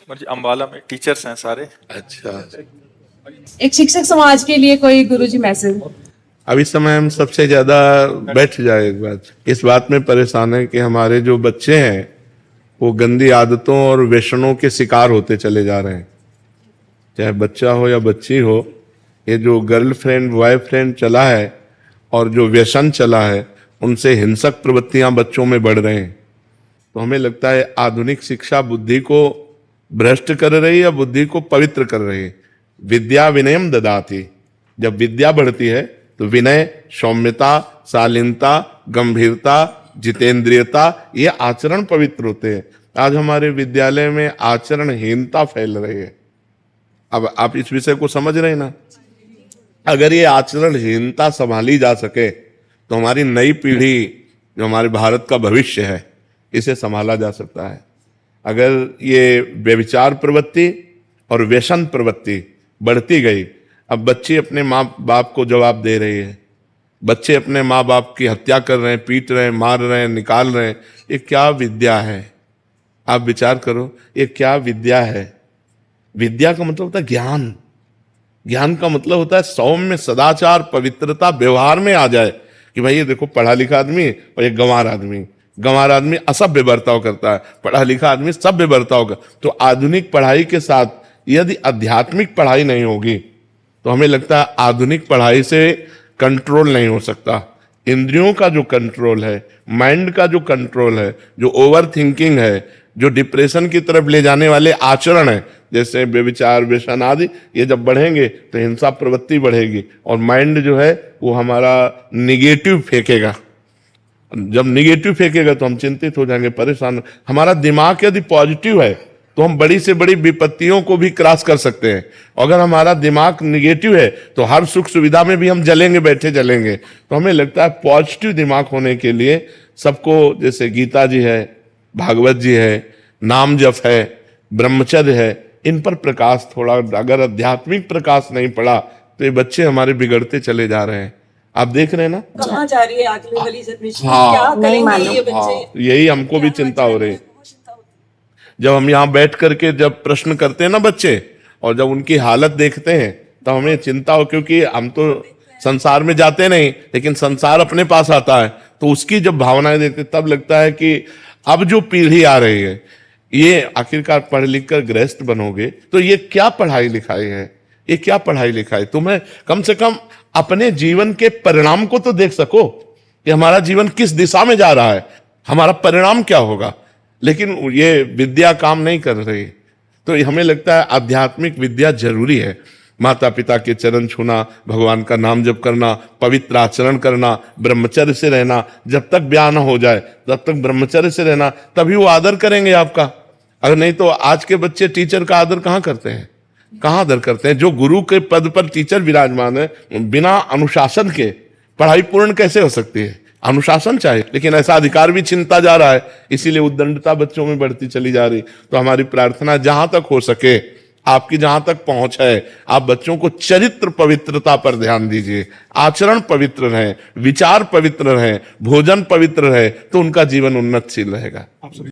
मुझे अम्बाला में टीचर्स हैं सारे। अच्छा, एक शिक्षक समाज के लिए कोई गुरुजी मैसेज? अब इस समय हम सबसे ज्यादा बैठ जाए एक बात, इस बात में परेशान है कि हमारे जो बच्चे हैं वो गंदी आदतों और व्यसनों के शिकार होते चले जा रहे हैं। चाहे बच्चा हो या बच्ची हो, ये जो गर्लफ्रेंड बॉयफ्रेंड चला है और जो व्यसन चला है, उनसे हिंसक प्रवृत्तियां बच्चों में बढ़ रहे हैं। तो हमें लगता है आधुनिक शिक्षा बुद्धि को भ्रष्ट कर रही है या बुद्धि को पवित्र कर रही है। विद्या विनयम ददाति, जब विद्या बढ़ती है तो विनय, सौम्यता, शालीनता, गंभीरता, जितेंद्रियता, ये आचरण पवित्र होते हैं। आज हमारे विद्यालय में आचरणहीनता फैल रही है। अब आप इस विषय को समझ रहे हैं ना? अगर ये आचरणहीनता संभाली जा सके तो हमारी नई पीढ़ी, जो हमारे भारत का भविष्य है, इसे संभाला जा सकता है। अगर ये व्यभिचार प्रवृत्ति और व्यसन प्रवृत्ति बढ़ती गई, अब बच्चे अपने माँ बाप को जवाब दे रही है, बच्चे अपने माँ बाप की हत्या कर रहे हैं, पीट रहे हैं, मार रहे हैं, निकाल रहे हैं, ये क्या विद्या है? आप विचार करो, ये क्या विद्या है? विद्या का मतलब होता है ज्ञान। ज्ञान का मतलब होता है सौम्य, सदाचार, पवित्रता व्यवहार में आ जाए कि भाई ये देखो पढ़ा लिखा आदमी और एक गंवार आदमी। गंवार आदमी असभ्य बर्ताव करता है, पढ़ा लिखा आदमी सभ्य बर्ताव कर। तो आधुनिक पढ़ाई के साथ यदि आध्यात्मिक पढ़ाई नहीं होगी तो हमें लगता है आधुनिक पढ़ाई से कंट्रोल नहीं हो सकता। इंद्रियों का जो कंट्रोल है, माइंड का जो कंट्रोल है, जो ओवर थिंकिंग है, जो डिप्रेशन की तरफ ले जाने वाले आचरण है, जैसे व्यभिचार, व्यसन आदि, ये जब बढ़ेंगे तो हिंसा प्रवृत्ति बढ़ेगी और माइंड जो है वो हमारा निगेटिव फेंकेगा। जब निगेटिव फेंकेगा तो हम चिंतित हो जाएंगे, परेशान। हमारा दिमाग यदि पॉजिटिव है तो हम बड़ी से बड़ी विपत्तियों को भी क्रॉस कर सकते हैं। अगर हमारा दिमाग निगेटिव है तो हर सुख सुविधा में भी हम जलेंगे, बैठे जलेंगे। तो हमें लगता है पॉजिटिव दिमाग होने के लिए सबको, जैसे गीता जी है, भागवत जी है, नाम जप है, ब्रह्मचर्य है, इन पर प्रकाश थोड़ा, अगर आध्यात्मिक प्रकाश नहीं पड़ा तो ये बच्चे हमारे बिगड़ते चले जा रहे हैं। आप देख रहे हैं ना कहाँ जा रही है आगे वाली जनरेशन? हाँ, क्या नहीं करेंगे ये हाँ, बच्चे? यही हमको भी चिंता हो रही है। जब हम यहाँ बैठ करके जब प्रश्न करते हैं ना बच्चे, और जब उनकी हालत देखते हैं तो हमें चिंता हो, क्योंकि हम तो संसार में जाते नहीं, लेकिन संसार अपने पास आता है। तो उसकी जब भावनाएं देखते तब लगता है कि अब जो पीढ़ी आ रही है, ये आखिरकार पढ़ लिख कर गृहस्थ बनोगे तो ये क्या पढ़ाई लिखाई है? ये क्या पढ़ाई लिखाई? तुम्हें कम से कम अपने जीवन के परिणाम को तो देख सको कि हमारा जीवन किस दिशा में जा रहा है, हमारा परिणाम क्या होगा। लेकिन ये विद्या काम नहीं कर रही। तो हमें लगता है आध्यात्मिक विद्या जरूरी है। माता पिता के चरण छूना, भगवान का नाम जप करना, पवित्र आचरण करना, ब्रह्मचर्य से रहना, जब तक ब्याह न हो जाए तब तक ब्रह्मचर्य से रहना, तभी वो आदर करेंगे आपका। अगर नहीं तो आज के बच्चे टीचर का आदर कहाँ करते हैं? कहाँ आदर करते हैं? जो गुरु के पद पर टीचर विराजमान है, बिना अनुशासन के पढ़ाई पूर्ण कैसे हो सकती है? अनुशासन चाहिए, लेकिन ऐसा अधिकार भी छीनता जा रहा है, इसीलिए उद्दंडता बच्चों में बढ़ती चली जा रही। तो हमारी प्रार्थना जहां तक हो सके, आपकी जहां तक पहुंच है, आप बच्चों को चरित्र पवित्रता पर ध्यान दीजिए। आचरण पवित्र रहे, विचार पवित्र रहे, भोजन पवित्र रहे, तो उनका जीवन उन्नतशील रहेगा।